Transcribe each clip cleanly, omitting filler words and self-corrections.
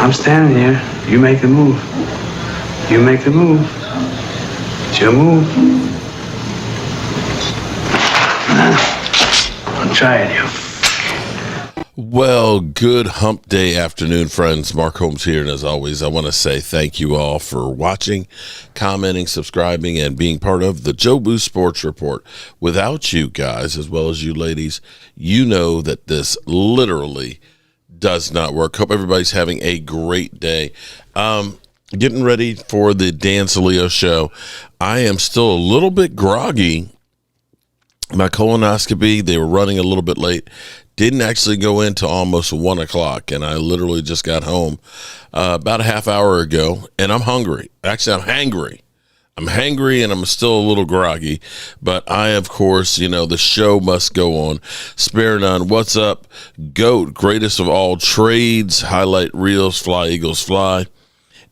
I'm standing here. You make the move. You make the move. It's your move. I'll try it, you. Well, good hump day afternoon, friends. Mark Holmes here, and as always, I want to say thank you all for watching, commenting, subscribing, and being part of the Joe Boo Sports Report. Without you guys, as well as you ladies, you know that this literally does not work. Hope everybody's having a great day. Getting ready for the Dan Selio show. I am still a little bit groggy. My colonoscopy, they were running a little bit late. Didn't actually go into almost 1 o'clock, and I literally just got home about a half hour ago, and I'm hungry. Actually, I'm hangry. I'm hangry, and I'm still a little groggy, but I, of course, the show must go on. Spare none. What's up? GOAT, greatest of all trades, highlight reels, fly, Eagles, fly.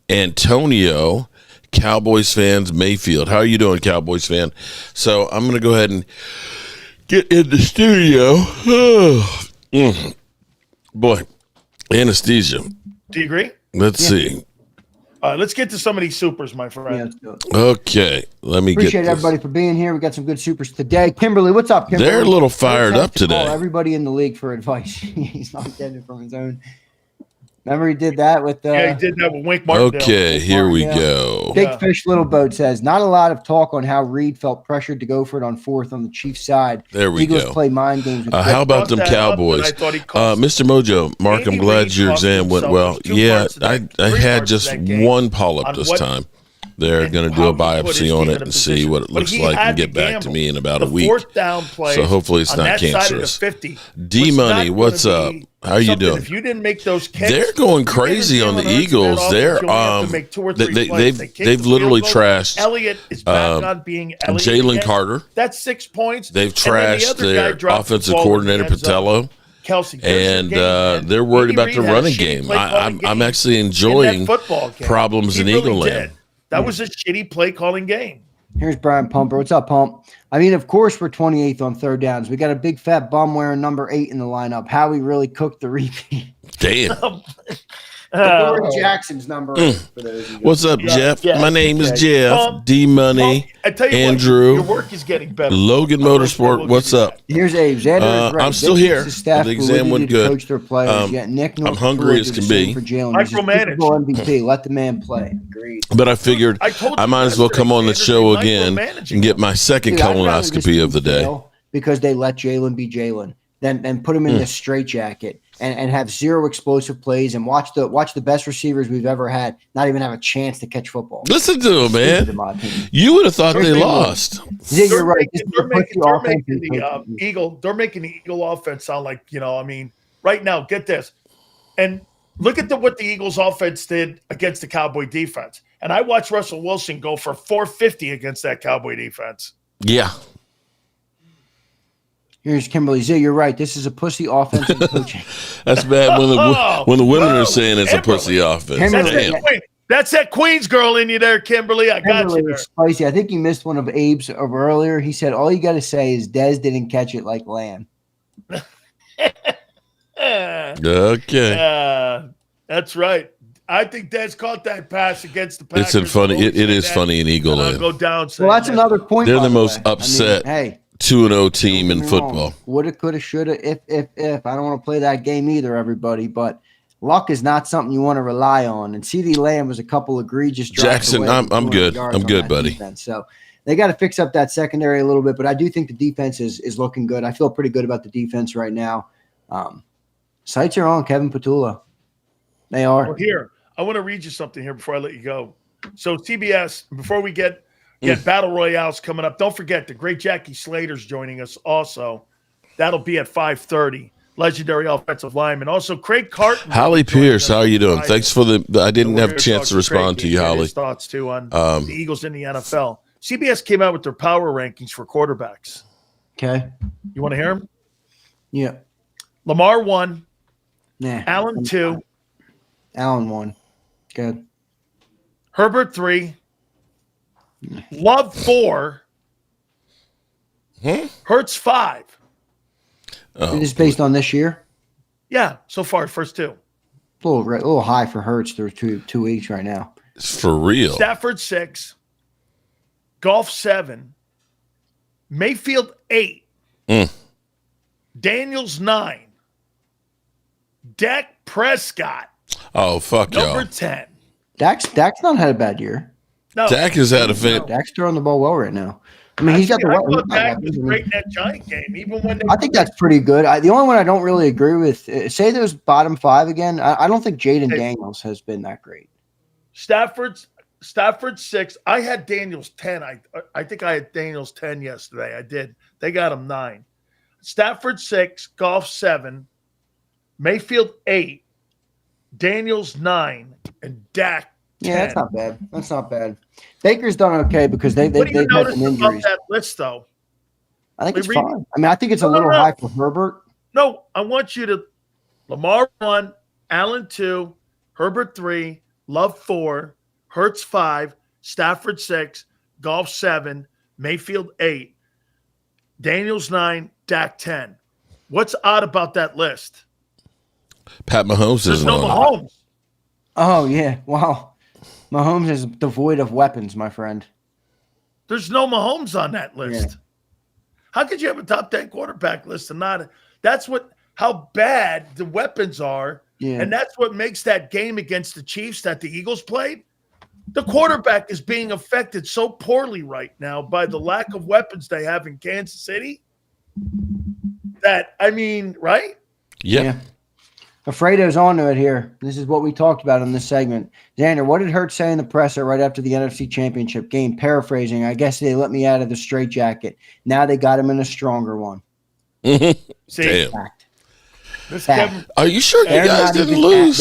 Antonio, Cowboys fans, Mayfield. How are you doing, Cowboys fan? So I'm going to go ahead and get in the studio. Boy, anesthesia. Do you agree? Let's see. Let's get to some of these supers, my friend. Okay, let me Appreciate everybody for being here. We got some good supers today. Kimberly, what's up, Kimberly? They're a little fired up today. Everybody in the league for advice. He's not getting it from his own. Remember he did that with he did that with Wink Martindale. Okay, here we go. Big Fish Little Boat says, not a lot of talk on how Reed felt pressured to go for it on fourth on the Chiefs side. There we Eagles go. play mind games. How about them Cowboys? Mr. Mojo, Mark, I'm glad your exam went well. Yeah, I had just one polyp this time. They're going to do a biopsy on it and see what it looks like and get back to me in about a week. So hopefully it's not cancerous. D-Money, what's up? How are you doing? If you didn't make those kicks, they're going crazy on the Eagles. They've literally trashed Elliott is back on being Elliott Jalen again. Carter. That's 6 points. They've trashed their offensive coordinator Patello. Kelsey, and they're worried about the running game. I'm actually enjoying problems in Eagle Land. That was a shitty play calling game. Here's Brian Pumper. What's up, Pump? I mean, of course, we're 28th on third downs. We got a big fat bum wearing number 8 in the lineup. How he really cooked the repeat. Damn. Jackson's number 8. For those What's up, Jeff? My name is Jeff. D-Money. Andrew. Your work is getting better. Logan Motorsport. What's up? Here's Abe. Xander I'm still here. The exam went good. Nick I'm hungry as can be. Micromanage. MVP. Let the man play. Agreed. But I figured I might as well come on the show again and get my second colonoscopy of the day. Because they let Jalen be Jalen. Then put him in the straitjacket and have zero explosive plays and watch the best receivers we've ever had not even have a chance to catch football. Listen to them, man. You would have thought they lost. Yeah, you're right. They're making the Eagle offense sound like, right now, get this. And look at what the Eagles offense did against the Cowboy defense. And I watched Russell Wilson go for 450 against that Cowboy defense. Yeah. Here's Kimberly Z. You're right. This is a pussy offense and coaching. That's bad when the women are saying it's a pussy offense. That's that Queens girl in you there, Kimberly. I got you there. Spicy. I think you missed one of Abe's of earlier. He said, all you got to say is Dez didn't catch it like Lamb. Okay. That's right. I think Dez caught that pass against the Packers. It's funny. It is funny in Eagle Land. Go down. Well, that's another point. They're the most upset. Hey. 2-0 team in football. Woulda, coulda, shoulda, if. I don't want to play that game either, everybody, but luck is not something you want to rely on. And CeeDee Lamb was a couple egregious drives Jackson, I'm good. I'm good, buddy. Defense. So they got to fix up that secondary a little bit, but I do think the defense is looking good. I feel pretty good about the defense right now. Sights are on Kevin Petula. They are. Well, here, I want to read you something here before I let you go. So CBS, before we get Battle Royales coming up. Don't forget, the great Jackie Slater's joining us also. That'll be at 5:30. Legendary offensive lineman. Also, Craig Carton. Holly Pierce, how are you doing? Thanks for I didn't have a chance to respond to you, Holly. His thoughts, too, on the Eagles in the NFL. CBS came out with their power rankings for quarterbacks. Okay. You want to hear them? Yeah. Lamar 1. Nah. Allen 2. Allen 1. Good. Herbert 3. Love 4. Hurts 5. Is this based on this year? Yeah, so far, first 2. A little high for Hurts through 2 weeks right now. For real. Stafford 6, Goff 7, Mayfield 8, Daniels 9, Dak Prescott Oh, fuck number y'all. 10. Dak's not had a bad year. No, Dak has had a fan. Dak's throwing the ball well right now. I mean, he's got the I weapons. thought Dak was great in that Giant game, even when they I think that's pretty good. The only one I don't really agree with, say those bottom 5 again. I don't think Jaden Daniels has been that great. Stafford 6. I had Daniels 10. I think I had Daniels 10 yesterday. I did. They got him 9. Stafford 6, Goff 7, Mayfield 8, Daniels 9, and Dak 10. Yeah, that's not bad. That's not bad. Baker's done okay because they've What do you had notice some about injuries. that list, though? I think it's read- fine. I mean, I think it's a No, little no. high for Herbert. No, I want you to Lamar 1, Allen 2, Herbert 3, Love 4, Hurts 5, Stafford 6, Goff 7, Mayfield 8, Daniels 9, Dak 10. What's odd about that list? Pat Mahomes There's isn't no on it. Mahomes. Oh yeah, wow. Mahomes is devoid of weapons, my friend. There's no Mahomes on that list. Yeah. How could you have a top 10 quarterback list and not? That's how bad the weapons are. Yeah. And that's what makes that game against the Chiefs that the Eagles played. The quarterback is being affected so poorly right now by the lack of weapons they have in Kansas City that, I mean, right? Yeah. Alfredo's onto it here. This is what we talked about in this segment. Xander, what did Hurts say in the presser right after the NFC Championship game? Paraphrasing, I guess they let me out of the straitjacket. Now they got him in a stronger one. See, Damn. Fact. this Fact. Kevin, Are you sure you They're guys not didn't even lose?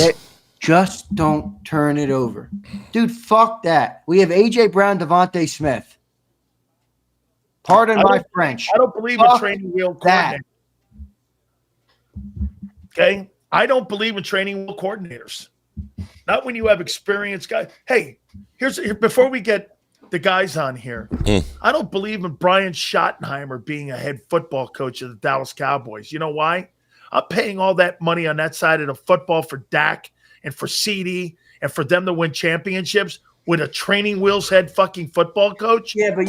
just don't turn it over. Dude, fuck that. We have A.J. Brown, Devontae Smith. Pardon my French. I don't believe in Fuck training wheel that. coordinators. Okay? I don't believe in training wheel coordinators. Not when you have experienced guys. Hey, before we get the guys on here, I don't believe in Brian Schottenheimer being a head football coach of the Dallas Cowboys. You know why? I'm paying all that money on that side of the football for Dak and for CD and for them to win championships with a training wheels head fucking football coach. Yeah, but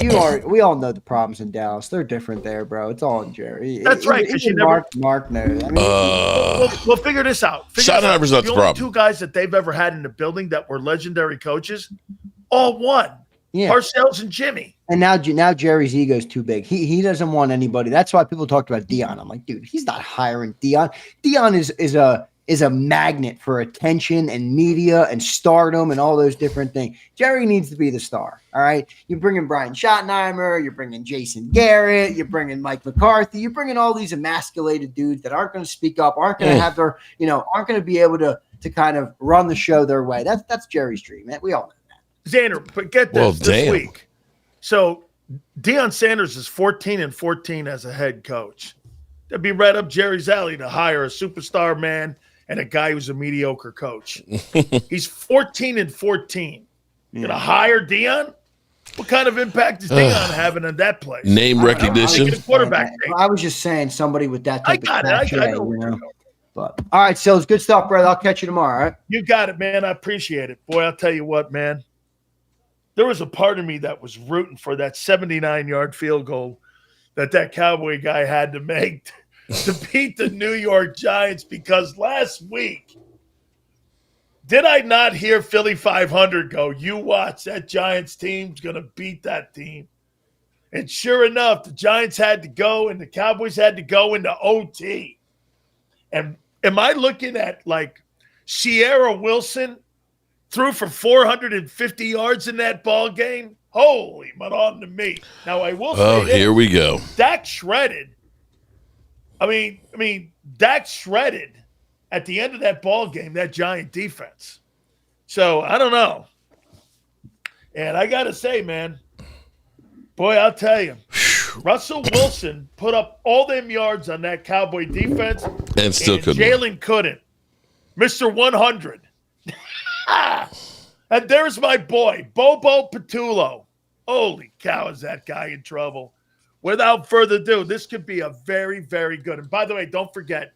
we all know the problems in Dallas. They're different there, bro. It's all in Jerry. That's right, 'cause you Mark knows. I mean, We'll figure this out. Schottenheimer's not the only problem. 2 guys that they've ever had in the building that were legendary coaches, all won. yeah. Parcells and Jimmy. And now Jerry's ego is too big. He doesn't want anybody. That's why people talked about Dion. I'm like, dude, he's not hiring Dion. Dion is a magnet for attention and media and stardom and all those different things. Jerry needs to be the star. All right. You're bringing Brian Schottenheimer. You're bringing Jason Garrett. You're bringing Mike McCarthy. You're bringing all these emasculated dudes that aren't going to speak up, aren't going to have their, aren't going to be able to kind of run the show their way. That's Jerry's dream, man. We all know. Xander, but get this Well, this damn. week. So Deion Sanders is 14-14 as a head coach. That'd be right up Jerry's alley to hire a superstar man and a guy who's a mediocre coach. He's 14-14. Yeah. Gonna hire Deion? What kind of impact is Deion having on that place? Name recognition. Making a quarterback. I was just saying somebody with that I type got of it. I cachet, know where you're going. But all right, so it's good stuff, brother. I'll catch you tomorrow. All right. You got it, man. I appreciate it. Boy, I'll tell you what, man. There was a part of me that was rooting for that 79-yard field goal that Cowboy guy had to make to beat the New York Giants, because last week, did I not hear Philly.500 go, you watch, that Giants team's going to beat that team. And sure enough, the Giants had to go and the Cowboys had to go into OT. And am I looking at like Sierra Wilson threw for 450 yards in that ball game? Holy on to me. Now I will say Oh, this. here we go. Dak shredded. I mean, Dak shredded at the end of that ball game, that Giant defense. So I don't know. And I got to say, man, boy, I'll tell you, Russell Wilson put up all them yards on that Cowboy defense, And still couldn't. Jalen couldn't. Mr. 100. And there's my boy, Bobo Patullo. Holy cow, is that guy in trouble? Without further ado, this could be a very, very good. And by the way, don't forget,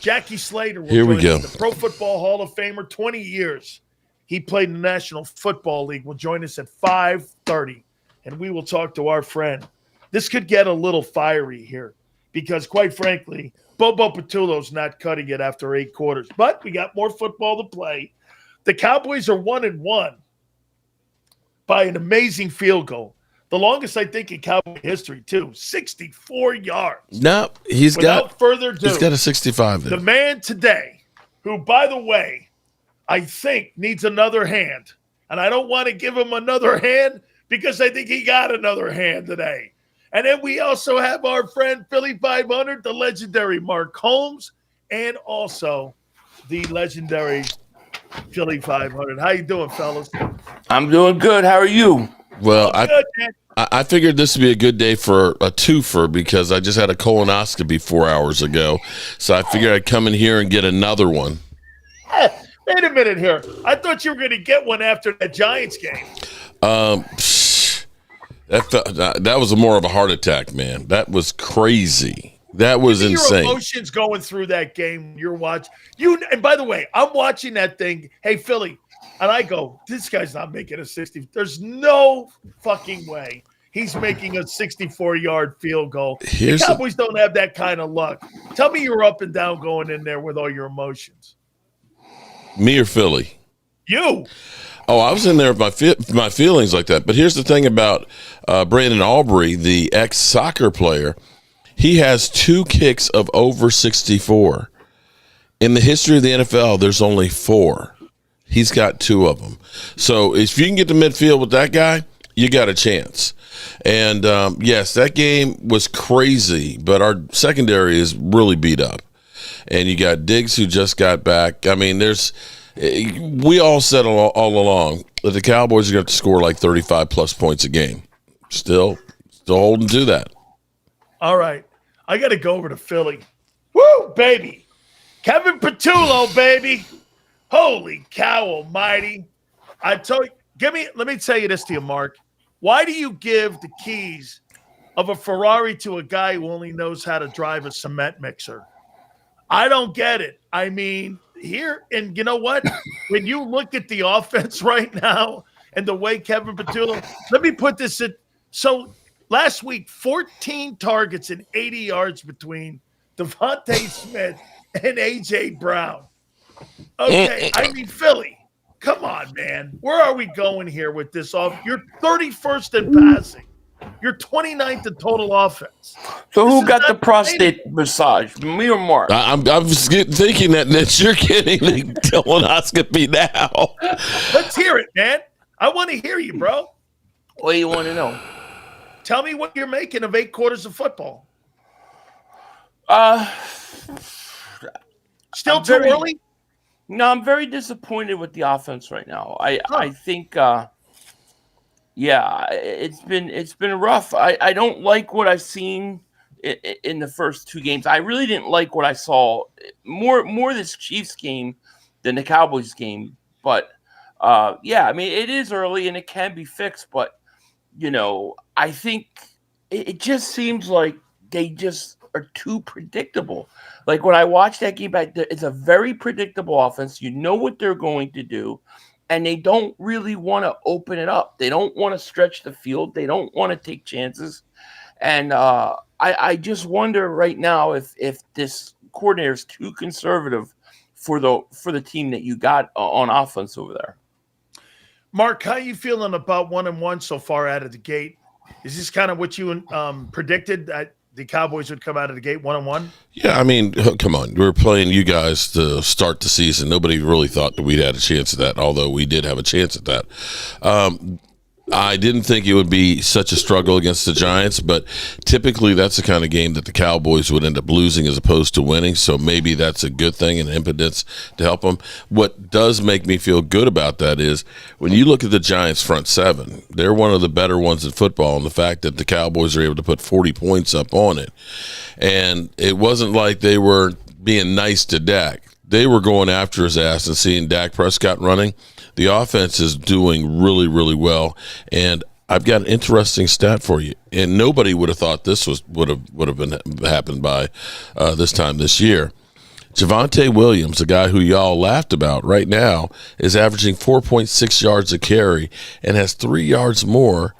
Jackie Slater will Here we join us, go. the Pro Football Hall of Famer, 20 years. He played in the National Football League. Will join us at 5:30, and we will talk to our friend. This could get a little fiery here because, quite frankly, Bobo Patullo's not cutting it after 8 quarters. But we got more football to play. The Cowboys are 1-1 by an amazing field goal. The longest, I think, in Cowboy history, too. 64 yards. No, Without further ado, he's got a 65 there. the man today, who, by the way, I think needs another hand. And I don't want to give him another hand because I think he got another hand today. And then we also have our friend Philly.500, the legendary Mark Holmes, and also the legendary Philly.500. How you doing, fellas? I'm doing good. How are you? Well, Good, man. I figured this would be a good day for a twofer because I just had a colonoscopy 4 hours ago. So I figured I'd come in here and get another one. Wait a minute here. I thought you were going to get one after that Giants game. That was more of a heart attack, man. That was crazy. That was insane. Your emotions going through that game. You're watching. And by the way, I'm watching that thing. Hey, Philly. And I go, this guy's not making a 60. There's no fucking way he's making a 64-yard field goal. The Cowboys don't have that kind of luck. Tell me you're up and down going in there with all your emotions. Me or Philly? You. Oh, I was in there with my feelings like that. But here's the thing about Brandon Aubrey, the ex-soccer player. He has 2 kicks of over 64. In the history of the NFL, there's only 4. He's got 2 of them. So if you can get to midfield with that guy, you got a chance. And, yes, that game was crazy, but our secondary is really beat up. And you got Diggs who just got back. I mean, we all said all along that the Cowboys are going to score like 35-plus points a game. Still holding to that. All right. I got to go over to Philly. Woo, baby. Kevin Patullo, baby. Holy cow almighty. I told you, let me tell you this to you, Mark. Why do you give the keys of a Ferrari to a guy who only knows how to drive a cement mixer? I don't get it. I mean, here, and you know what? When you look at the offense right now and the way Kevin Patullo, let me put this in. So last week, 14 targets and 80 yards between Devontae Smith and A.J. Brown. Okay, I mean, Philly, come on, man. Where are we going here with this off? You're 31st in passing. You're 29th in total offense. So who got the prostate massage, me or Mark? I'm thinking that you're getting the colonoscopy now. Let's hear it, man. I want to hear you, bro. What do you want to know? Tell me what you're making of 8 quarters of football. Still too early? No, I'm very disappointed with the offense right now. I think it's been rough. I don't like what I've seen in the first 2 games. I really didn't like what I saw more this Chiefs game than the Cowboys game. But I mean, it is early and it can be fixed. But I think it just seems like they just are too predictable. Like when I watch that game back, it's a very predictable offense. You know what they're going to do, and they don't really want to open it up. They don't want to stretch the field. They don't want to take chances. And I just wonder right now if this coordinator is too conservative for the team that you got on offense over there. Mark, how you feeling about 1-1 so far out of the gate? Is this kind of what you predicted, that the Cowboys would come out of the gate 1-1? Yeah, I mean, come on. We were playing you guys to start the season. Nobody really thought that we'd had a chance at that, although we did have a chance at that. I didn't think it would be such a struggle against the Giants, but typically that's the kind of game that the Cowboys would end up losing as opposed to winning, so maybe that's a good thing and impotence to help them. What does make me feel good about that is when you look at the Giants' front 7, they're one of the better ones in football, and the fact that the Cowboys are able to put 40 points up on it. And it wasn't like they were being nice to Dak. They were going after his ass and seeing Dak Prescott running. The offense is doing really, really well, and I've got an interesting stat for you. And nobody would have thought this would have been happened by this time this year. Javonte Williams, a guy who y'all laughed about right now, is averaging 4.6 yards a carry and has 3 yards more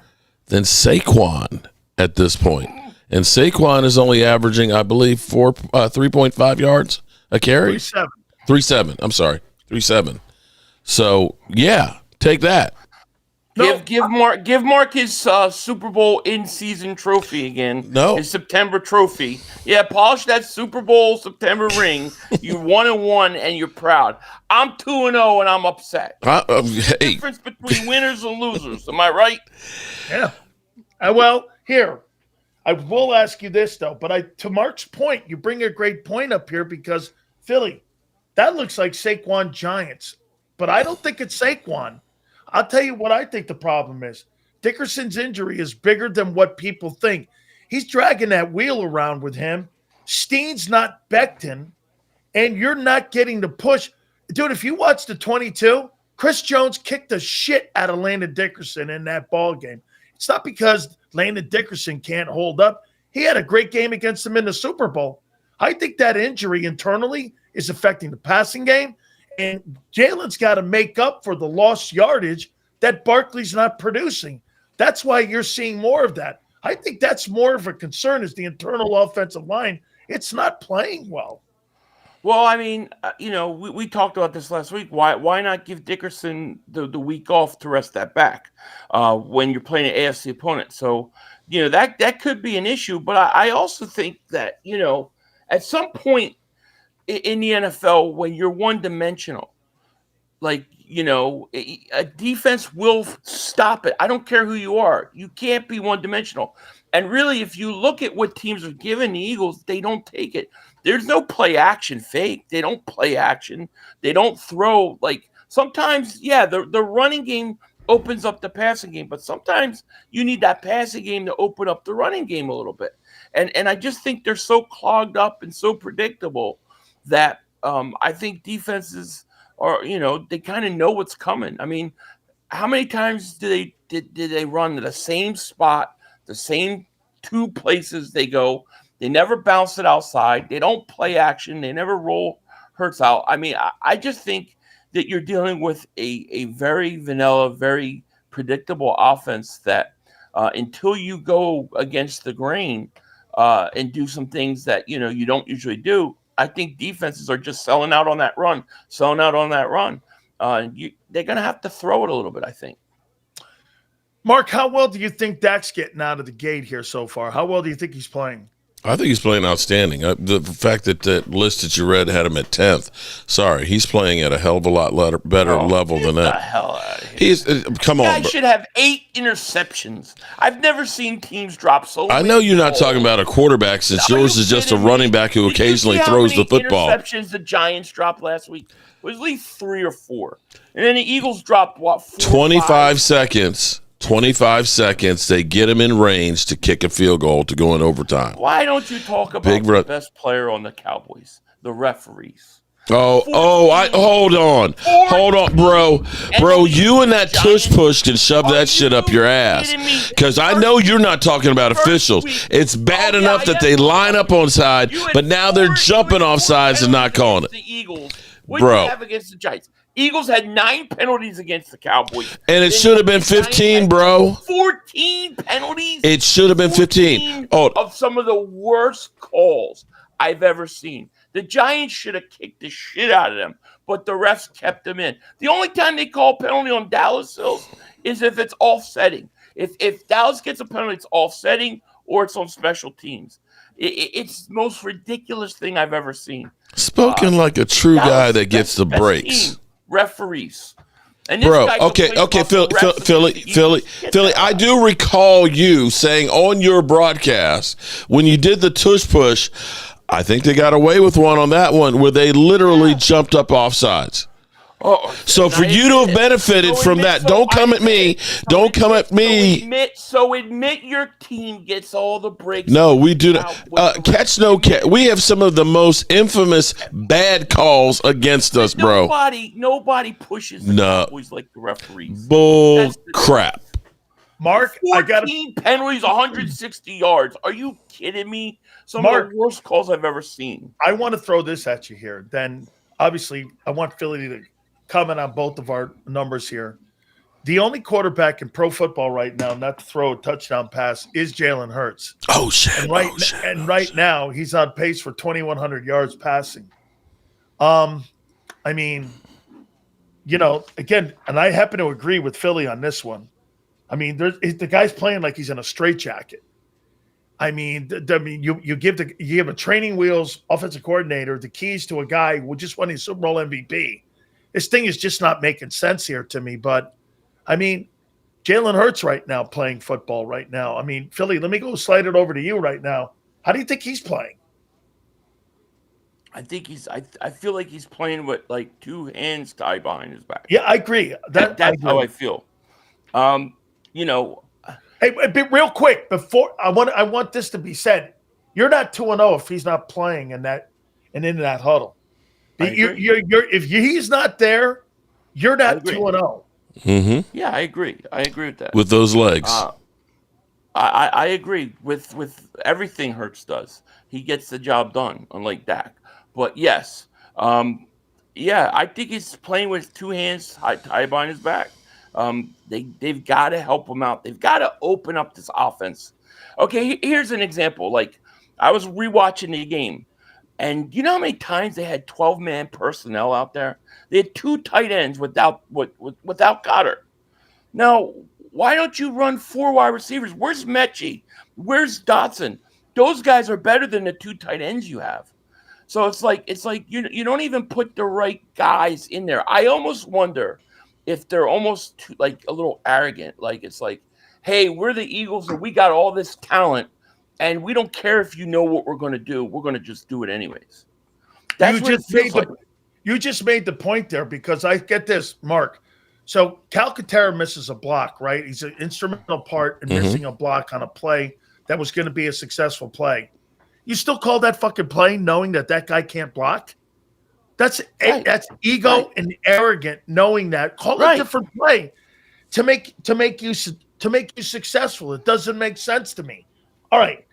than Saquon at this point. And Saquon is only averaging, I believe, 3.5 yards a carry. 3.7. I'm sorry, 3.7. So yeah, take that. No. Give Mark his Super Bowl in-season trophy again. No. His September trophy. Yeah, polish that Super Bowl September ring. You 1-1 and you're proud. I'm 2-0 and I'm upset. Hey. Difference between winners and losers. Am I right? Yeah. Well, here, I will ask you this though, but to Mark's point, you bring a great point up here because Philly, that looks like Saquon Giants, but I don't think it's Saquon. I'll tell you what I think the problem is. Dickerson's injury is bigger than what people think. He's dragging that wheel around with him. Steen's not Becton, and you're not getting the push. Dude, if you watch the 22, Chris Jones kicked the shit out of Landon Dickerson in that ball game. It's not because Landon Dickerson can't hold up. He had a great game against him in the Super Bowl. I think that injury internally is affecting the passing game. And Jalen's got to make up for the lost yardage that Barkley's not producing. That's why you're seeing more of that. I think that's more of a concern is the internal offensive line. It's not playing well. Well, I mean, we talked about this last week. Why not give Dickerson the week off to rest that back when you're playing an AFC opponent? So, that could be an issue. But I also think that, at some point in the NFL, when you're one-dimensional, like, a defense will stop it. I don't care who you are. You can't be one-dimensional. And really, if you look at what teams are giving the Eagles, they don't take it. There's no play-action fake. They don't play action. They don't throw. Like, sometimes, yeah, the running game opens up the passing game, but sometimes you need that passing game to open up the running game a little bit. And I just think they're so clogged up and so predictable that I think defenses are, they kind of know what's coming. I mean, how many times did they run to the same spot, the same two places they go? They never bounce it outside. They don't play action. They never roll Hurts out. I mean, I just think that you're dealing with a very vanilla, very predictable offense that until you go against the grain and do some things that, you don't usually do, I think defenses are just selling out on that run. They're going to have to throw it a little bit, I think. Mark, how well do you think Dak's getting out of the gate here so far? How well do you think he's playing? I think he's playing outstanding. The fact that list that you read had him at 10th. Sorry, he's playing at a hell of a lot better level than that. Get the hell out of here. He's come on. Guy should have 8 interceptions. I've never seen teams drop so many. I know you're not talking about a quarterback since yours is just a running back who occasionally throws the football. Interceptions the Giants dropped last week. It was at least 3 or 4. And then the Eagles dropped, 25 seconds. 25 seconds, they get him in range to kick a field goal to go in overtime. Why don't you talk about the best player on the Cowboys, the referees? Hold on, bro, you and that tush push can shove that shit up your ass, because I know you're not talking about officials. It's bad enough that they line up on side, but now they're jumping off sides and not calling it. The Eagles, what do you have against the Giants? Eagles had 9 penalties against the Cowboys. And it should have been 15, bro. 14 penalties? It should have been 15. Of some of the worst calls I've ever seen. The Giants should have kicked the shit out of them, but the refs kept them in. The only time they call penalty on Dallas Hills is if it's offsetting. If Dallas gets a penalty, it's offsetting or it's on special teams. It's the most ridiculous thing I've ever seen. Spoken like a true guy that gets the breaks. Team. Referees. And this bro, guy okay, Philly, I do recall you saying on your broadcast when you did the tush push, I think they got away with one on that one where they literally jumped up offsides. So for you to have benefited from that, don't come at me. Don't come at me. Admit your team gets all the breaks. No, we do not. Catch no catch. We have some of the most infamous bad calls against us, bro. Nobody pushes the Cowboys like the referees. Bull crap. Mark, I got 14 penalties, 160 yards. Are you kidding me? Some of Mark, the worst calls I've ever seen. I want to throw this at you here. Then, obviously, I want Philly to comment on both of our numbers here. The only quarterback in pro football right now not to throw a touchdown pass is Jalen Hurts. Oh shit! And right now he's on pace for 2,100 yards passing. I mean, again, and I happen to agree with Philly on this one. I mean, the guy's playing like he's in a straitjacket. I mean, you give a training wheels offensive coordinator the keys to a guy who just won his Super Bowl MVP. This thing is just not making sense here to me. But I mean, Jalen Hurts right now playing football right now. I mean, Philly, let me go slide it over to you right now. How do you think he's playing? I think I feel like he's playing with like two hands tied behind his back. Yeah, I agree. That's how I feel. Hey, but real quick, before I want this to be said, you're not 2-0 if he's not playing in that huddle. If he's not there, you're not 2-0. Mm-hmm. Yeah, I agree. I agree with that. With those legs, I agree with everything Hurts does. He gets the job done, unlike Dak. But yes, I think he's playing with two hands tied behind his back. They've got to help him out. They've got to open up this offense. Okay, here's an example. Like, I was rewatching the game, and you know how many times they had 12-man personnel out there? They had two tight ends without Goddard. Now, why don't you run four wide receivers? Where's Mechie? Where's Dotson? Those guys are better than the two tight ends you have. So it's like you don't even put the right guys in there. I almost wonder if they're almost like a little arrogant. Like, it's like, hey, we're the Eagles and we got all this talent, and we don't care if you know what we're going to do. We're going to just do it anyways. That's what it feels like. You just made the point there, because I get this, Mark. So Calcaterra misses a block, right? He's an instrumental part in missing a block on a play that was going to be a successful play. You still call that fucking play knowing that guy can't block? That's ego and arrogant, knowing that. Call a different play to make you successful. It doesn't make sense to me. All right,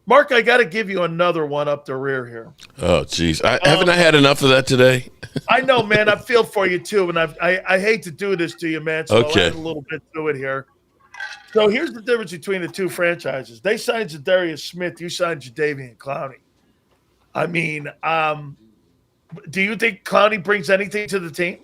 Mark, I got to give you another one up the rear here. Oh, geez. Haven't I had enough of that today? I know, man. I feel for you, too, and I hate to do this to you, man, so I'll add a little bit to it here. So here's the difference between the two franchises. They signed Zadarius Smith. You signed Jadeveon Clowney. I mean, do you think Clowney brings anything to the team?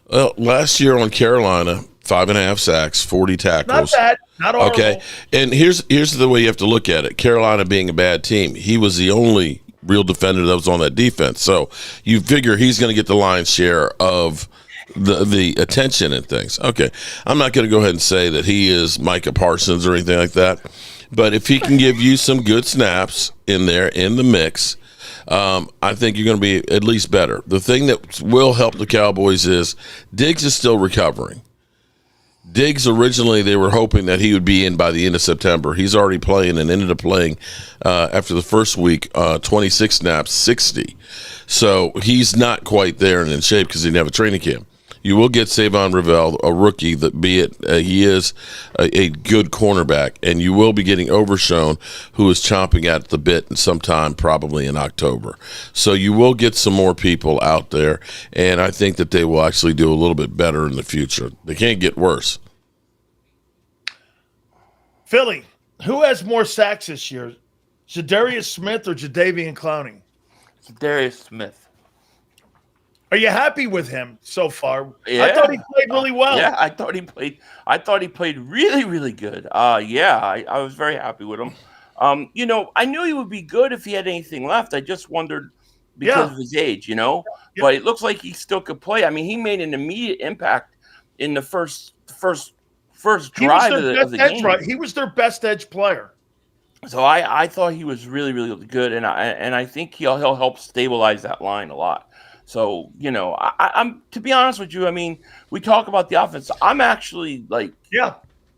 Well, last year on Carolina, 5.5 sacks, 40 tackles. Not bad. Not horrible. Okay, and here's the way you have to look at it. Carolina being a bad team, he was the only real defender that was on that defense. So you figure he's going to get the lion's share of the attention and things. Okay, I'm not going to go ahead and say that he is Micah Parsons or anything like that, but if he can give you some good snaps in there in the mix, I think you're going to be at least better. The thing that will help the Cowboys is Diggs is still recovering. Diggs, originally, they were hoping that he would be in by the end of September. He's already playing and ended up playing after the first week, 26 snaps, 60. So he's not quite there and in shape because he didn't have a training camp. You will get Savon Ravel, a rookie, he is a good cornerback, and you will be getting Overshown, who is chomping at the bit sometime probably in October. So you will get some more people out there, and I think that they will actually do a little bit better in the future. They can't get worse. Philly, who has more sacks this year, Zadarius Smith or Jadeveon Clowney? Zadarius Smith. Are you happy with him so far? Yeah. I thought he played really well. Yeah, I thought he played really, really good. I was very happy with him. I knew he would be good if he had anything left. I just wondered because of his age, But it looks like he still could play. I mean, he made an immediate impact in the first drive of the game. Right. He was their best edge player. So I thought he was really, really good, and I think he'll help stabilize that line a lot. So, I'm to be honest with you, I mean, we talk about the offense. I'm actually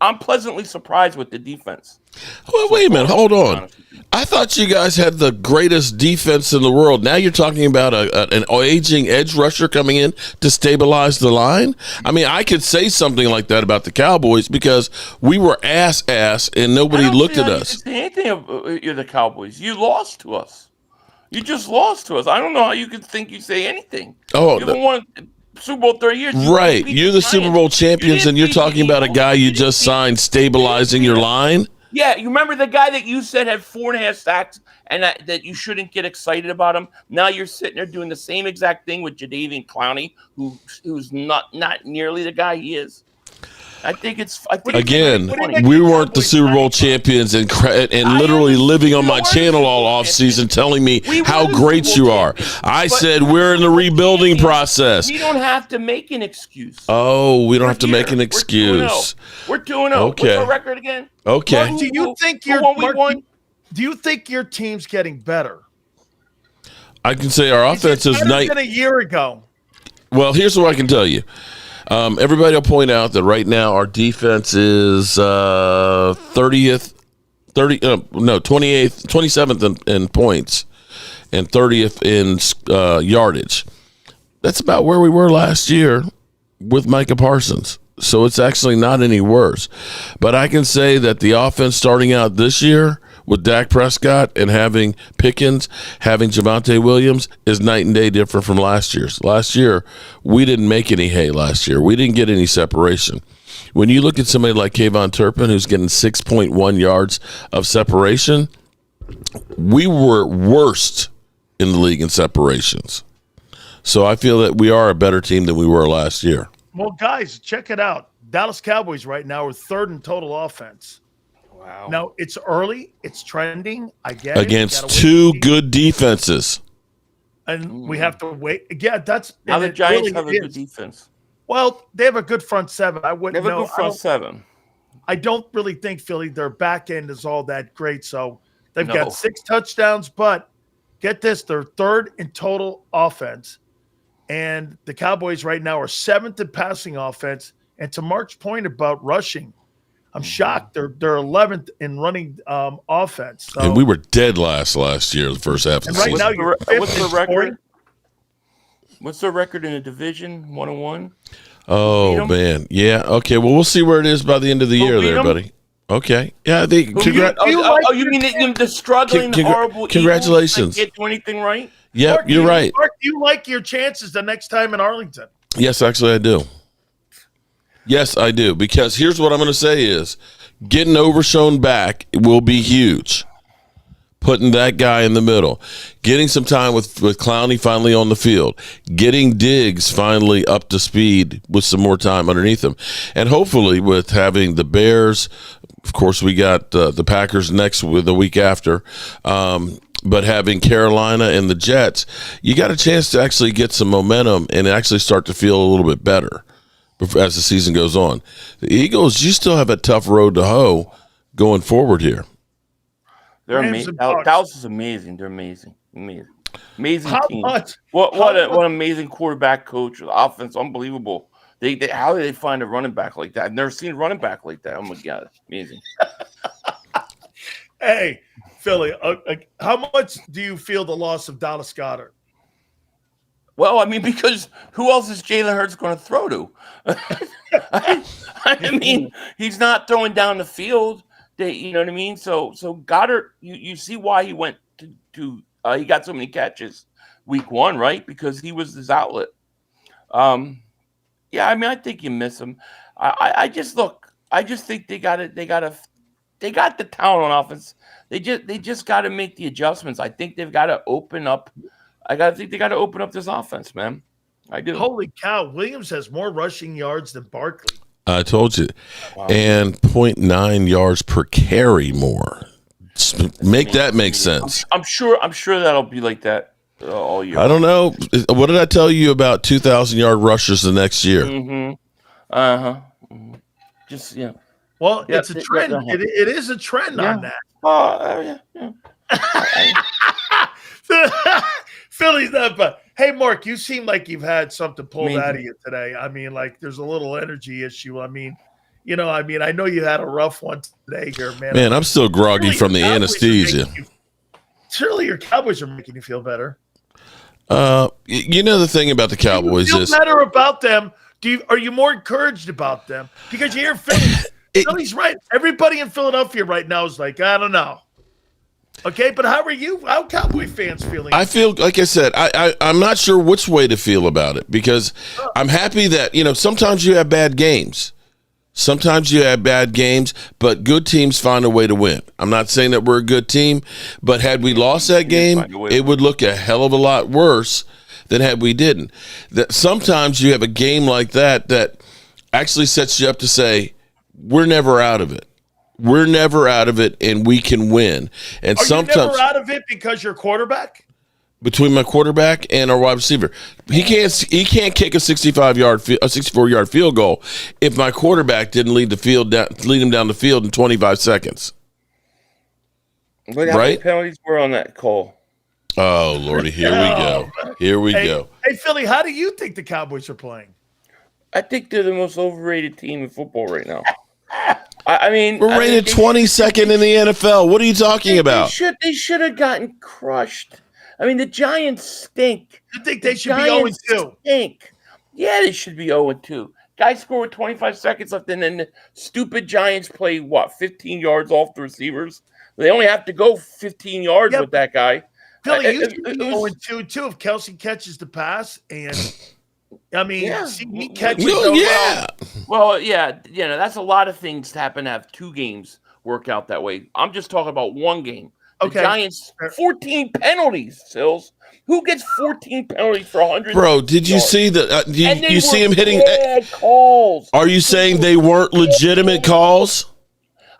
I'm pleasantly surprised with the defense. Well, wait a minute. Hold on. I thought you guys had the greatest defense in the world. Now you're talking about an aging edge rusher coming in to stabilize the line? I mean, I could say something like that about the Cowboys because we were ass and nobody looked at us. You can say anything of you're the Cowboys. You lost to us. You just lost to us. I don't know how you could think you say anything. Oh, you haven't won Super Bowl 30 years. Right. You're the Super Bowl champions, and you're talking about a guy you just signed stabilizing your line? Yeah, you remember the guy that you said had 4.5 sacks and that you shouldn't get excited about him? Now you're sitting there doing the same exact thing with Jadeveon Clowney, who's not nearly the guy he is. I think again, we weren't the Super Bowl champions and literally living on my channel all off season telling me how great you are. I said we're in the rebuilding process. We don't have to make an excuse. Oh, we don't have to make an excuse. We're 2-0. Okay. What's our record again? Okay. Do you think your team's getting better? I can say our offense is better than a year ago. Well, here's what I can tell you. Everybody will point out that right now our defense is 27th in points and 30th in yardage. That's about where we were last year with Micah Parsons. So it's actually not any worse. But I can say that the offense starting out this year with Dak Prescott and having Pickens, having Javonte Williams is night and day different from last year's. Last year, we didn't make any hay last year. We didn't get any separation. When you look at somebody like Kayvon Turpin, who's getting 6.1 yards of separation, we were worst in the league in separations. So I feel that we are a better team than we were last year. Well, guys, check it out. Dallas Cowboys right now are third in total offense. Wow. Now, it's early. It's trending. I get against two good defenses. And we have to wait. Yeah, now the Giants have a good defense. Well, they have a good front seven. I wouldn't know. They have a good front seven. I don't really think Philly, their back end is all that great. So they've got 6 touchdowns, but get this, they're third in total offense. And the Cowboys right now are 7th in passing offense. And to Mark's point about rushing, I'm shocked. They're 11th in running offense. So. And we were dead last year, the first half of the season. Right now, what's the record? What's the record in the division? 1-1. Oh man, yeah. Okay, well, we'll see where it is by the end of the year, there, buddy. Okay, yeah. You mean the struggling, horrible? Congratulations. Can't do anything right. Yeah, you're right. Mark, do you like your chances the next time in Arlington? Yes, actually, I do. Yes, I do. Because here's what I'm going to say is getting Overshown back will be huge. Putting that guy in the middle. Getting some time with Clowney finally on the field. Getting Diggs finally up to speed with some more time underneath him. And hopefully with having the Bears, of course we got the Packers the week after, but having Carolina and the Jets, you got a chance to actually get some momentum and actually start to feel a little bit better as the season goes on. The Eagles, you still have a tough road to hoe going forward here. They're amazing. Dallas is amazing. They're amazing. Amazing team. What an amazing quarterback coach. Offense, unbelievable. How did they find a running back like that? I've never seen a running back like that. Oh my God, amazing. Hey, Philly, how much do you feel the loss of Dallas Goedert? Well, I mean, because who else is Jalen Hurts going to throw to? I mean, he's not throwing down the field. You know what I mean? So Goddard, you see why he went to he got so many catches week 1, right? Because he was his outlet. Yeah, I mean, I think you miss him. I just think they got the talent on offense. They just got to make the adjustments. I think they've got to open up. They got to open up this offense, man. I do. Holy cow! Williams has more rushing yards than Barkley. I told you. Wow. And 0.9 yards per carry more. Make that make sense. I'm sure that'll be like that all year. I don't know. What did I tell you about 2,000-yard rushers the next year? Mm-hmm. Uh-huh. Just, yeah. Well, it's a trend. It is a trend on that. Oh, yeah. Philly's not bad. Hey, Mark, you seem like you've had something pulled out of you today. I mean, like there's a little energy issue. I mean, I mean, I know you had a rough one today here, man. Man, I'm still groggy Surely from the your Cowboys are anesthesia. Surely your Cowboys are making you feel better. The thing about the Cowboys Do you is feel better about them? Are you more encouraged about them? Because you hear Philly. Philly's right. Everybody in Philadelphia right now is like, I don't know. Okay, but how are you? How Cowboy fans feeling? I feel, like I said, I'm not sure which way to feel about it, because I'm happy that, sometimes you have bad games. Sometimes you have bad games, but good teams find a way to win. I'm not saying that we're a good team, but had we lost that game, it would look a hell of a lot worse than had we didn't. That sometimes you have a game like that actually sets you up to say, we're never out of it. We're never out of it, and we can win. And Are sometimes, you never out of it because you're quarterback? between my quarterback and our wide receiver, he can't kick a 64-yard field goal if my quarterback didn't lead him down the field in 25 seconds. Look how many penalties were on that call. Oh Lordy, here we go. Here we go. Hey Philly, how do you think the Cowboys are playing? I think they're the most overrated team in football right now. I mean, we're rated 22nd in the NFL. What are you talking about? They should have gotten crushed. I mean, the Giants stink. You think they should be 0-2? Stink. Yeah, they should be 0-2. Guy scored with 25 seconds left, and then the stupid Giants play, 15 yards off the receivers? They only have to go 15 yards with that guy. Philly, you should be 0-2 too if Kelsey catches the pass. And, I mean, he catches Well, that's a lot of things to happen to have two games work out that way. I'm just talking about one game. The Giants, 14 penalties, Sills. Who gets 14 penalties for 100? Bro, did you see the? You see him hitting calls? Are you saying they weren't legitimate calls?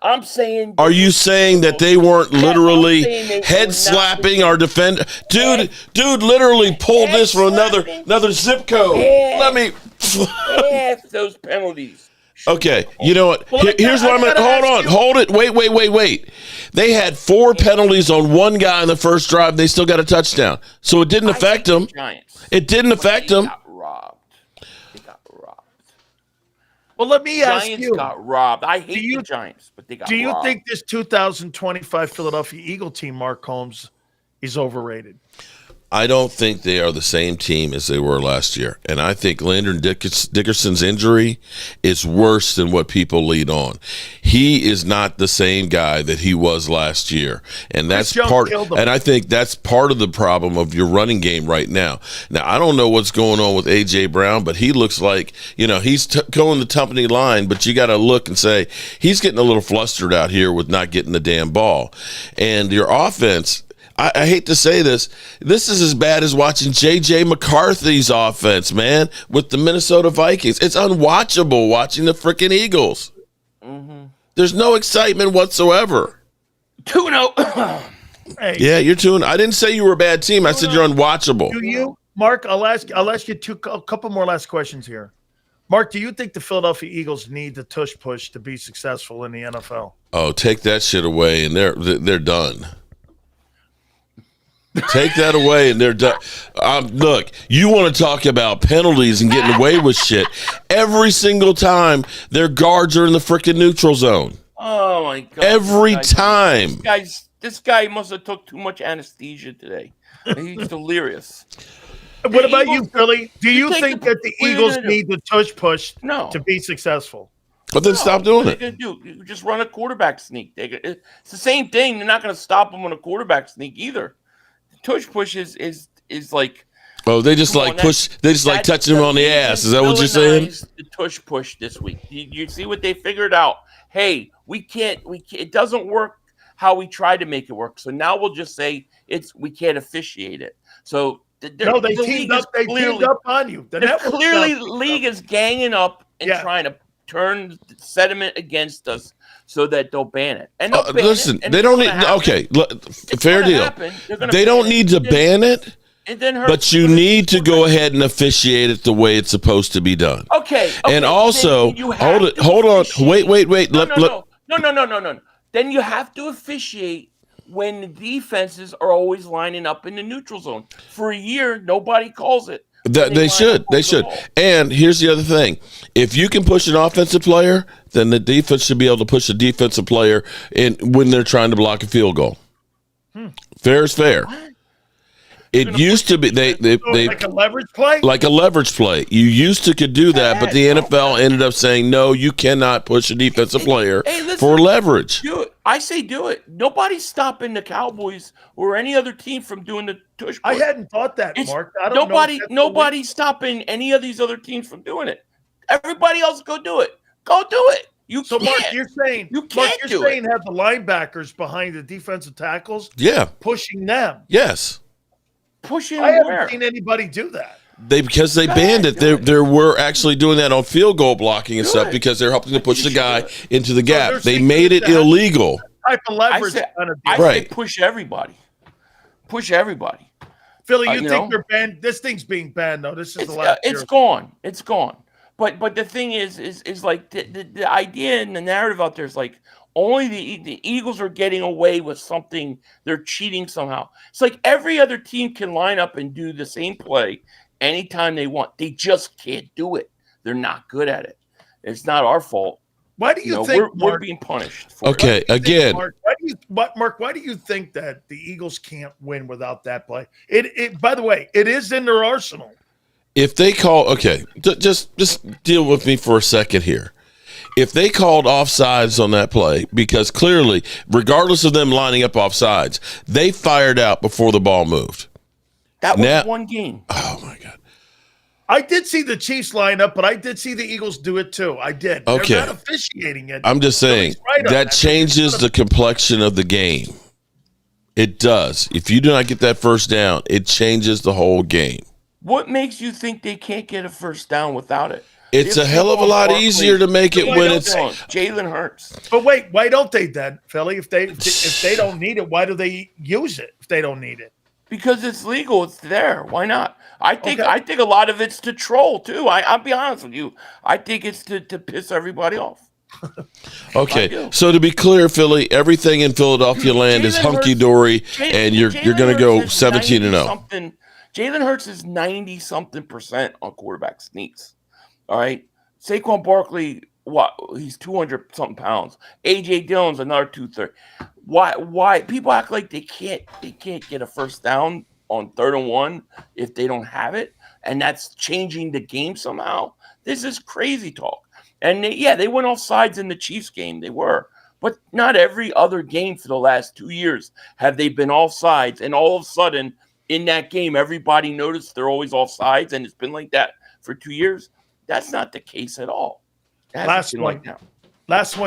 I'm saying. Are you saying that they weren't literally head slapping our defender? Dude, literally pulled this from another zip code. Let me. Those penalties. Okay, you know what? Here's what I'm going to hold it. Wait. They had 4 penalties on one guy in the first drive. They still got a touchdown. So it didn't affect them. It didn't affect them. They got robbed. Well, let me ask you. Giants got robbed. I hate the Giants, but they got robbed. Do you think this 2025 Philadelphia Eagle team, Mark Holmes, is overrated? I don't think they are the same team as they were last year. And I think Landon Dickerson's injury is worse than what people lead on. He is not the same guy that he was last year. And that's and I think that's part of the problem of your running game right now. Now, I don't know what's going on with A.J. Brown, but he looks like, he's going the company line, but you got to look and say, he's getting a little flustered out here with not getting the damn ball. And your offense, I hate to say this. This is as bad as watching J.J. McCarthy's offense, man, with the Minnesota Vikings. It's unwatchable watching the freaking Eagles. Mm-hmm. There's no excitement whatsoever. 2-0. Hey. Yeah, you're 2-0. I didn't say you were a bad team. I said you're unwatchable. Do you, Mark? I'll ask you a couple more last questions here. Mark, do you think the Philadelphia Eagles need the tush push to be successful in the NFL? Oh, take that shit away, and they're done. Take that away, and they're done. Look, you want to talk about penalties and getting away with shit. Every single time, their guards are in the freaking neutral zone. Oh, my God. Every time. This guy must have took too much anesthesia today. He's delirious. What about you, Philly? Do you think that the Eagles need the tush push to be successful? But then stop doing it. They're going to do? Just run a quarterback sneak. It's the same thing. They're not going to stop them on a quarterback sneak either. Tush push is like, oh, they just like push. They just like touching him on the ass. Is that what you're saying? The tush push this week. You see what they figured out? Hey, we can't. It doesn't work how we tried to make it work. So now we'll just say we can't officiate it. So they teamed up. They teamed up on you. Clearly, the league is ganging up and trying to turn the sentiment against us, so that they'll ban it. And listen, they don't need. Okay, fair deal. They don't need to ban it, but you need to go ahead and officiate it the way it's supposed to be done. Okay. And also, hold on. Wait. No. Then you have to officiate when the defenses are always lining up in the neutral zone. For a year, nobody calls it. They should. They should. And here's the other thing. If you can push an offensive player, then the defense should be able to push a defensive player when they're trying to block a field goal. Fair is fair. It used to be they like a leverage play? Like a leverage play. You used to could do that, but the NFL ended up saying, no, you cannot push a defensive player for leverage. Do it. I say do it. Nobody's stopping the Cowboys or any other team from doing the tush. I hadn't thought that, Mark. I don't nobody's stopping any of these other teams from doing it. Everybody else go do it. Go do it. So, Mark, you're saying you can't do it. have the linebackers behind the defensive tackles? Yeah. Pushing them. Yes. Pushing I haven't seen anybody do that. Because they banned it. There were actually doing that on field goal blocking and stuff because they're helping to push the guy into the gap. They made it illegal. Type of leverage. I say push everybody. Push everybody. Philly, you think they're banned? This thing's being banned, though. This is the last year. It's gone. It's gone. But the thing is like the idea and the narrative out there is like only the Eagles are getting away with something. They're cheating somehow. It's like every other team can line up and do the same play anytime they want. They just can't do it. They're not good at it. It's not our fault. Why do you think we're being punished for it? Again, Mark, why do you think that the Eagles can't win without that play? It by the way, it is in their arsenal. If they call, just deal with me for a second here. If they called offsides on that play, because clearly, regardless of them lining up offsides, they fired out before the ball moved. That was one game. Oh, my God. I did see the Chiefs line up, but I did see the Eagles do it too. I did. Okay. They're not officiating it. I'm just saying that changes the complexion of the game. It does. If you do not get that first down, it changes the whole game. What makes you think they can't get a first down without it? It's a hell of a lot easier to make it when it's Jalen Hurts. But wait, why don't they then, Philly? If they don't need it, why do they use it if they don't need it? Because it's legal. It's there. Why not? I think a lot of it's to troll too. I'll be honest with you. I think it's to piss everybody off. Okay, so to be clear, Philly, everything in Philadelphia land is hunky dory, and you're going to go 17-0. Jalen Hurts is 90-something% on quarterback sneaks. All right, Saquon Barkley, he's 200-something pounds. AJ Dillon's another 230. Why people act like they can't get a first down on 3rd and 1 if they don't have it, and that's changing the game somehow? This is crazy talk. And they went off sides in the Chiefs game. They were. But not every other game for the last 2 years have they been off sides. And all of a sudden, in that game, everybody noticed they're always off sides, and it's been like that for 2 years. That's not the case at all. Last one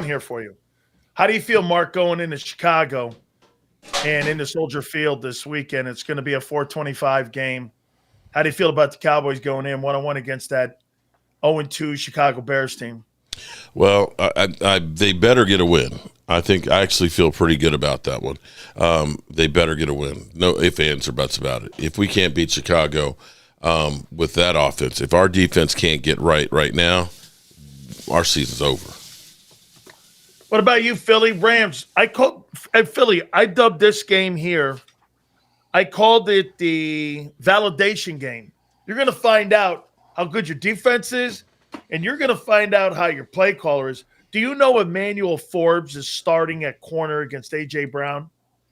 here for you. How do you feel, Mark, going into Chicago and into Soldier Field this weekend? It's going to be a 4:25 game. How do you feel about the Cowboys going in 1-1 against that 0-2 Chicago Bears team? Well, they better get a win. I actually feel pretty good about that one. They better get a win. No ifs, ands, or buts about it. If we can't beat Chicago with that offense, if our defense can't get right now, our season's over. What about you, Philly? Rams. I dubbed this game here. I called it the validation game. You're going to find out how good your defense is, and you're going to find out how your play caller is. Do you know Emmanuel Forbes is starting at corner against A.J. Brown?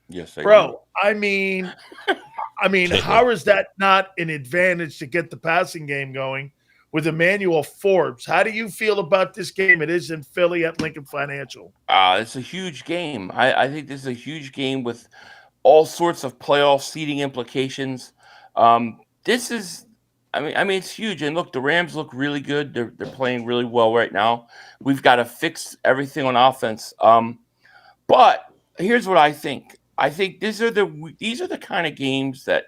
Yes, I do. I mean, how is that not an advantage to get the passing game going with Emmanuel Forbes? How do you feel about this game? It is in Philly at Lincoln Financial. It's a huge game. I think this is a huge game with all sorts of playoff seeding implications. This is it's huge. And look, the Rams look really good. They're playing really well right now. We've got to fix everything on offense. But here's what I think. I think these are the kind of games that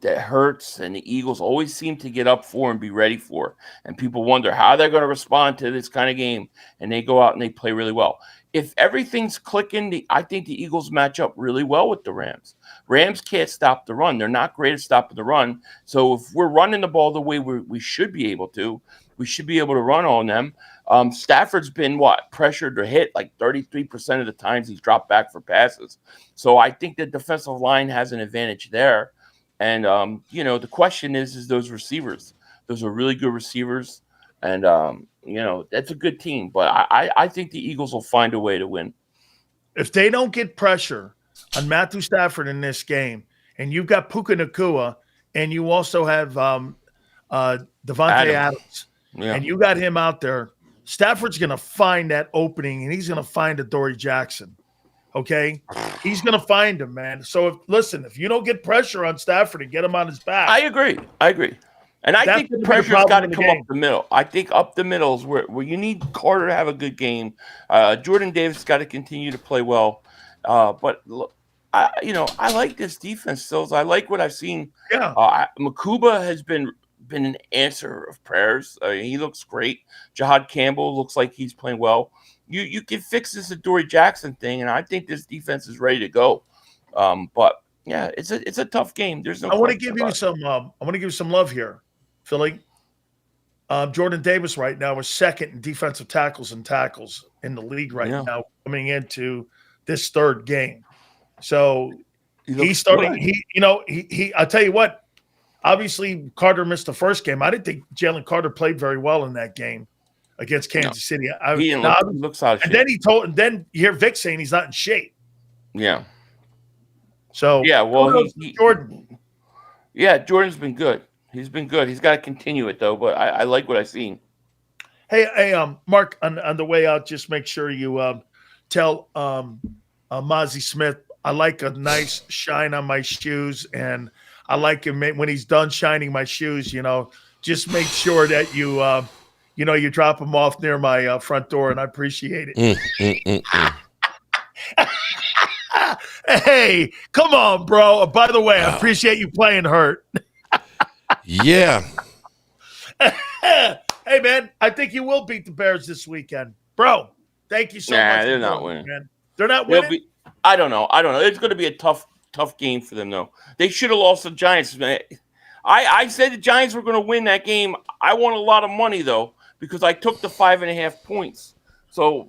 Hurts and the Eagles always seem to get up for and be ready for. And people wonder how they're going to respond to this kind of game. And they go out and they play really well. If everything's clicking, I think the Eagles match up really well with the Rams. Rams can't stop the run. They're not great at stopping the run. So if we're running the ball the way we should be able to, we should be able to run on them. Stafford's been pressured or hit like 33% of the times he's dropped back for passes. So I think the defensive line has an advantage there. And the question is those receivers. Those are really good receivers, and that's a good team. But I think the Eagles will find a way to win. If they don't get pressure on Matthew Stafford in this game, and you've got Puka Nacua, and you also have Devontae Adams, and you got him out there, Stafford's going to find that opening, and he's going to find Adoree Jackson. Okay? He's going to find him, man. So, if you don't get pressure on Stafford and get him on his back. I agree. And I think the pressure's got to come up the middle. I think up the middle is where you need Carter to have a good game. Jordan Davis got to continue to play well. But look, I like this defense still. I like what I've seen. Yeah. Makuba has been an answer of prayers. He looks great. Jahad Campbell looks like he's playing well. You can fix this Adoree Jackson thing, and I think this defense is ready to go. But yeah, it's a tough game. There's no. I want to give you some. I want to give you some love here, Philly. Jordan Davis right now is second in defensive tackles in the league right now, coming into this third game. So he's starting. He. I'll tell you what. Obviously, Carter missed the first game. I didn't think Jalen Carter played very well in that game against Kansas City. He looks out of shape. And then you hear Vic saying he's not in shape. Yeah. So Jordan. Yeah, Jordan's been good. He's been good. He's got to continue it though. But I like what I've seen. Hey, Mark, on the way out, just make sure you tell Mozzie Smith I like a nice shine on my shoes, and I like him when he's done shining my shoes. Just make sure that you drop them off near my front door, and I appreciate it. Hey, come on, bro. By the way, I appreciate you playing hurt. Yeah. Hey, man, I think you will beat the Bears this weekend. Bro, thank you so much. They're not winning. Man. They're not winning? I don't know. It's going to be a tough game for them, though. They should have lost the Giants. Man. I said the Giants were going to win that game. I won a lot of money, though, because I took the 5.5 points. So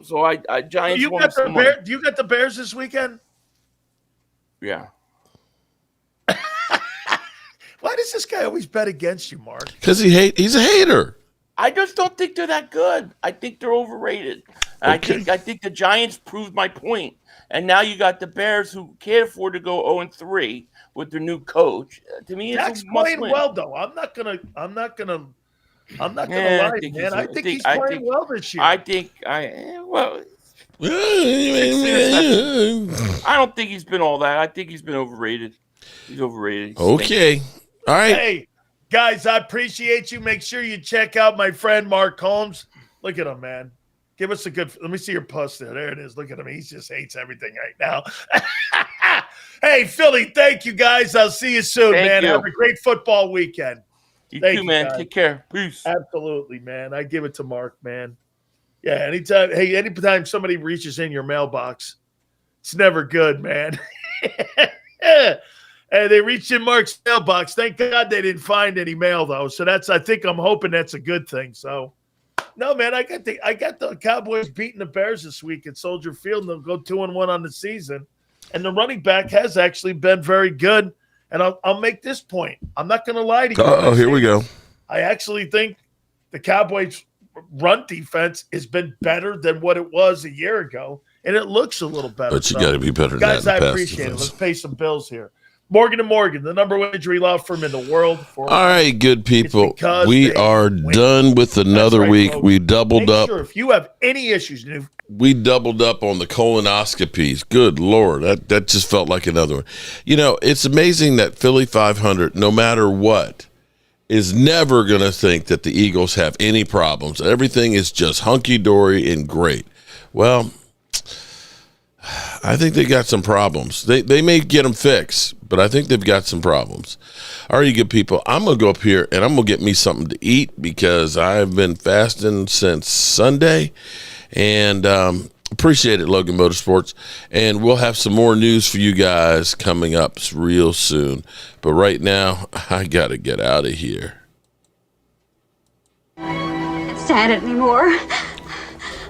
Giants won some money. Do you got the Bears this weekend? Yeah. Why does this guy always bet against you, Mark? Because he's a hater. I just don't think they're that good. I think they're overrated. And I think the Giants proved my point. And now you got the Bears who can't afford to go 0-3 with their new coach. To me, it's playing well, though. I'm not gonna lie, man. I think he's playing well this year. I don't think he's been all that. I think he's been overrated. He's overrated. Okay. All right. Hey, guys, I appreciate you. Make sure you check out my friend Mark Holmes. Look at him, man. Give us a good – let me see your post there. There it is. Look at him. He just hates everything right now. Hey, Philly, thank you, guys. I'll see you soon, man. Have a great football weekend. You too, man. Guys. Take care. Peace. Absolutely, man. I give it to Mark, man. Yeah, anytime somebody reaches in your mailbox, it's never good, man. Hey, they reached in Mark's mailbox. Thank God they didn't find any mail, though. So I'm hoping that's a good thing. So, no, man, I got the Cowboys beating the Bears this week at Soldier Field, and they'll go 2-1 on the season. And the running back has actually been very good. And I'll make this point. I'm not going to lie to you. Oh, here we go. I actually think the Cowboys' run defense has been better than what it was a year ago, and it looks a little better. But you got to be better than guys, that. Guys, I appreciate it. Let's pay some bills here. Morgan & Morgan, the number one injury law firm in the world. All right, good people. We are done with another week. Folks. We doubled up. Sure, if you have any issues, we doubled up on the colonoscopies. Good Lord, that just felt like another one. It's amazing that Philly.500, no matter what, is never going to think that the Eagles have any problems. Everything is just hunky-dory and great. Well, I think they got some problems. They may get them fixed, but I think they've got some problems. All right, you good people, I'm going to go up here and I'm going to get me something to eat because I've been fasting since Sunday. And appreciate it, Logan Motorsports. And we'll have some more news for you guys coming up real soon. But right now, I got to get out of here. I can't stand it anymore.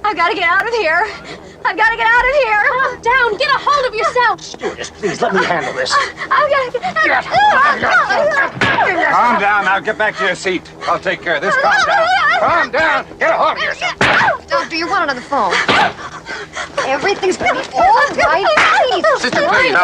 I've got to get out of here. I've got to get out of here. Calm down. Get a hold of yourself. Stewardess, please let me handle this. I've got to get Calm down now. Get back to your seat. I'll take care of this. Calm down. Calm down. Get a hold of yourself. Doctor, you're one on the phone. Everything's going to be all right. Please. Sister, please.